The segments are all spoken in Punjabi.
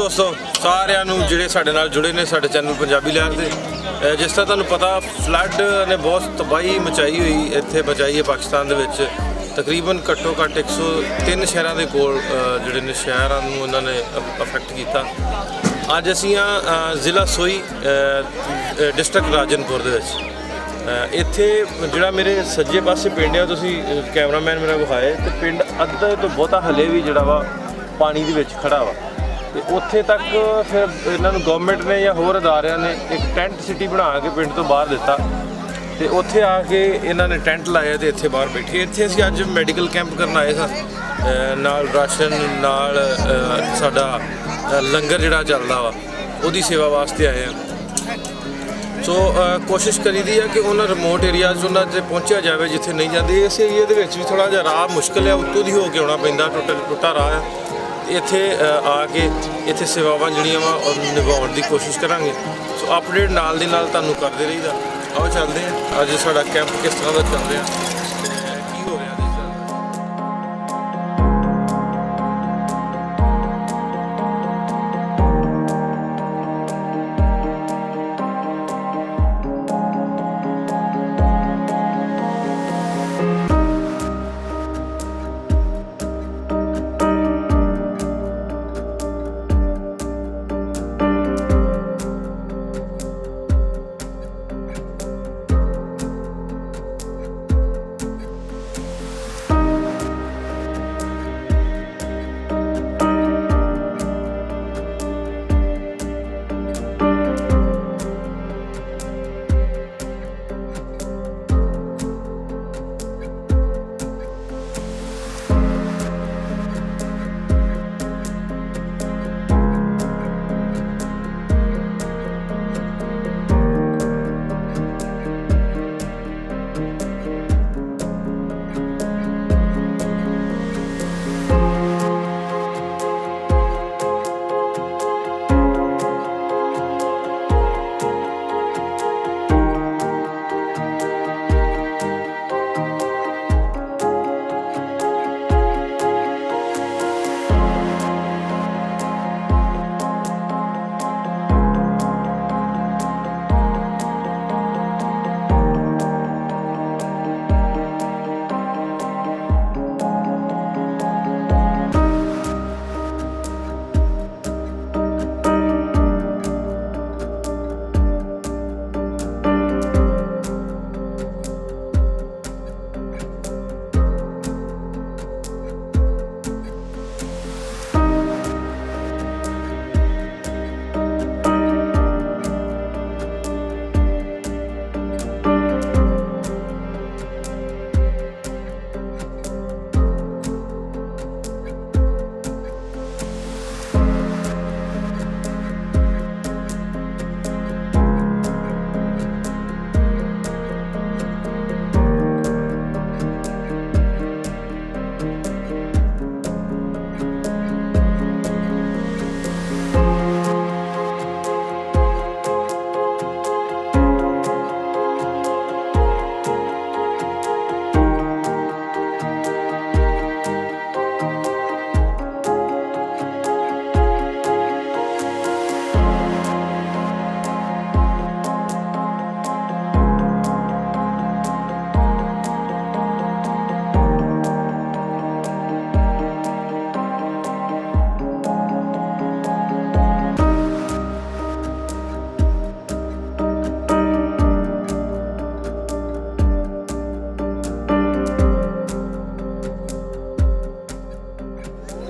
दोस्तों सारिਆਂ ਨੂੰ ਜਿਹੜੇ ਸਾਡੇ ਨਾਲ ਜੁੜੇ ਨੇ ਸਾਡੇ ਚੈਨਲ ਪੰਜਾਬੀ ਲਹਿਰ ਦੇ। ਜਿਸ ਤਰ੍ਹਾਂ ਤੁਹਾਨੂੰ ਪਤਾ ਫਲੱਡ ਨੇ ਬਹੁਤ ਤਬਾਹੀ ਮਚਾਈ ਹੋਈ ਇੱਥੇ ਬਚਾਈ ਹੈ ਪਾਕਿਸਤਾਨ ਦੇ ਵਿੱਚ। ਤਕਰੀਬਨ ਘੱਟੋ ਘੱਟ 103 ਸ਼ਹਿਰਾਂ ਦੇ ਕੋਲ ਜਿਹੜੇ ਨੇ ਸ਼ਹਿਰਾਂ ਨੂੰ ਉਹਨਾਂ ਨੇ ਅਫੈਕਟ ਕੀਤਾ। ਅੱਜ ਅਸੀਂ ਜ਼ਿਲ੍ਹਾ ਸੋਈ ਡਿਸਟ੍ਰਿਕਟ ਰਾਜਨਪੁਰ ਦੇ ਵਿੱਚ। ਇੱਥੇ ਜਿਹੜਾ ਮੇਰੇ ਸੱਜੇ ਪਾਸੇ ਪਿੰਡ ਆ, ਤੁਸੀਂ ਕੈਮਰਾਮੈਨ ਮੇਰਾ ਵਿਖਾਏ, ਤੇ ਪਿੰਡ ਅੱਧਾ ਤੋਂ ਬਹੁਤਾ ਹਲੇ ਵੀ ਜਿਹੜਾ ਵਾ ਪਾਣੀ ਦੇ ਵਿੱਚ ਖੜਾ ਵਾ। ਤੇ ਉੱਥੇ ਤੱਕ ਫਿਰ ਇਹਨਾਂ ਨੂੰ ਗਵਰਨਮੈਂਟ ਨੇ ਜਾਂ ਹੋਰ ਅਦਾਰਿਆਂ ਨੇ ਇੱਕ ਟੈਂਟ ਸਿਟੀ ਬਣਾ ਕੇ ਪਿੰਡ ਤੋਂ ਬਾਹਰ ਦਿੱਤਾ, ਤੇ ਉੱਥੇ ਆ ਕੇ ਇਹਨਾਂ ਨੇ ਟੈਂਟ ਲਾਇਆ ਤੇ ਇੱਥੇ ਬਾਹਰ ਬੈਠੇ। ਇੱਥੇ ਅਸੀਂ ਅੱਜ ਮੈਡੀਕਲ ਕੈਂਪ ਕਰਨ ਆਏ ਸਾਂ, ਨਾਲ ਰਾਸ਼ਨ ਨਾਲ ਸਾਡਾ ਲੰਗਰ ਜਿਹੜਾ ਚੱਲਦਾ ਵਾ ਉਹਦੀ ਸੇਵਾ ਵਾਸਤੇ ਆਏ ਹਾਂ। ਸੋ ਕੋਸ਼ਿਸ਼ ਕਰੀਦੀ ਹੈ ਕਿ ਉਹਨਾਂ ਰਿਮੋਟ ਏਰੀਆਜ਼ ਉਹਨਾਂ 'ਤੇ ਪਹੁੰਚਿਆ ਜਾਵੇ ਜਿੱਥੇ ਨਹੀਂ ਜਾਂਦੇ। ਇਸ ਏਰੀਏ ਦੇ ਵਿੱਚ ਵੀ ਥੋੜ੍ਹਾ ਜਿਹਾ ਰਾਹ ਮੁਸ਼ਕਿਲ ਹੈ, ਉੱਤੋਂ ਦੀ ਹੋ ਕੇ ਆਉਣਾ ਪੈਂਦਾ, ਟੁੱਟਾ ਰਾਹ ਹੈ। ਇੱਥੇ ਆ ਕੇ ਇੱਥੇ ਸੇਵਾਵਾਂ ਜਿਹੜੀਆਂ ਵਾ ਉਹ ਨਿਭਾਉਣ ਦੀ ਕੋਸ਼ਿਸ਼ ਕਰਾਂਗੇ। ਸੋ ਅਪਡੇਟ ਨਾਲ ਦੀ ਨਾਲ ਤੁਹਾਨੂੰ ਕਰਦੇ ਰਹੀਦਾ। ਆਓ ਚੱਲਦੇ ਹਾਂ ਅੱਜ ਸਾਡਾ ਕੈਂਪ ਕਿਸ ਤਰ੍ਹਾਂ ਦਾ ਚੱਲ ਰਿਹਾ, ਕੀ ਹੋ ਰਿਹਾ।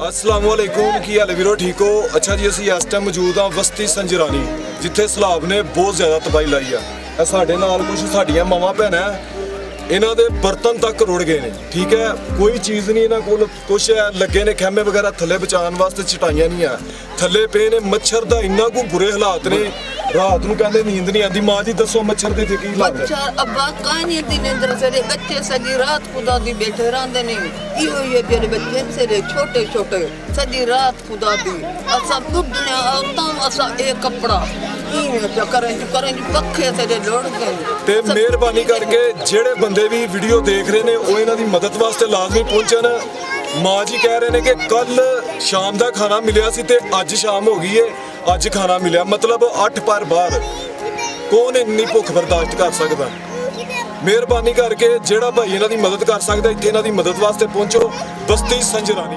अस्सलामुअलैकुम, की हाल वीरो, ठीक हो? अच्छा जी, असी इस टाइम मौजूद हाँ बस्ती संजरानी, जिथे सैलाब ने बहुत ज़्यादा तबाही लाई है। साढ़े नाल कुछ साड़ियाँ मावां भैनां इन्हां दे बर्तन तक रुड़ गए ने, ठीक है। कोई चीज़ नहीं इन्हां कोल, कुछ लगे ने खैमे वगैरह थल्ले बचाने वास्ते, चटाइयां नहीं है, थल्ले पे ने। मच्छर दा इन्ना को बुरे हालात ने, रात नूं कहंदे नींद नहीं आती। मां जी दसो मच्छर दे की हालात है? अब्बा कानी दी नींद से बच्चे सजी रात खुदा दी बैठे रहंदे ने। इहो ये जेड़े बच्चे से छोटे छोटे सजी रात खुदा दी असा दुधने औरतां असा एक कपड़ा करें पखे से लोड़ गए। ते मेहरबानी करके जेड़े बंदे भी वीडियो देख रहे ने वो इन्हां दी मदद वास्ते लाजमी पहुंचन। ਮਾਂ ਜੀ ਕਹਿ ਰਹੇ ਨੇ ਕਿ ਕੱਲ ਸ਼ਾਮ ਦਾ ਖਾਣਾ ਮਿਲਿਆ ਸੀ ਤੇ ਅੱਜ ਸ਼ਾਮ ਹੋ ਗਈ ਏ, ਅੱਜ ਖਾਣਾ ਮਿਲਿਆ, ਮਤਲਬ 8 ਪਰ ਬਾਹਰ। ਕੌਣ ਇੰਨੀ ਭੁੱਖ ਬਰਦਾਸ਼ਤ ਕਰ ਸਕਦਾ? ਮਿਹਰਬਾਨੀ ਕਰਕੇ ਜਿਹੜਾ ਭਾਈ ਇਹਨਾਂ ਦੀ ਮਦਦ ਕਰ ਸਕਦਾ ਇੱਥੇ ਇਹਨਾਂ ਦੀ ਮਦਦ ਵਾਸਤੇ ਪਹੁੰਚੋ। ਬਸਤੀ ਸੰਜਰਾਨੀ।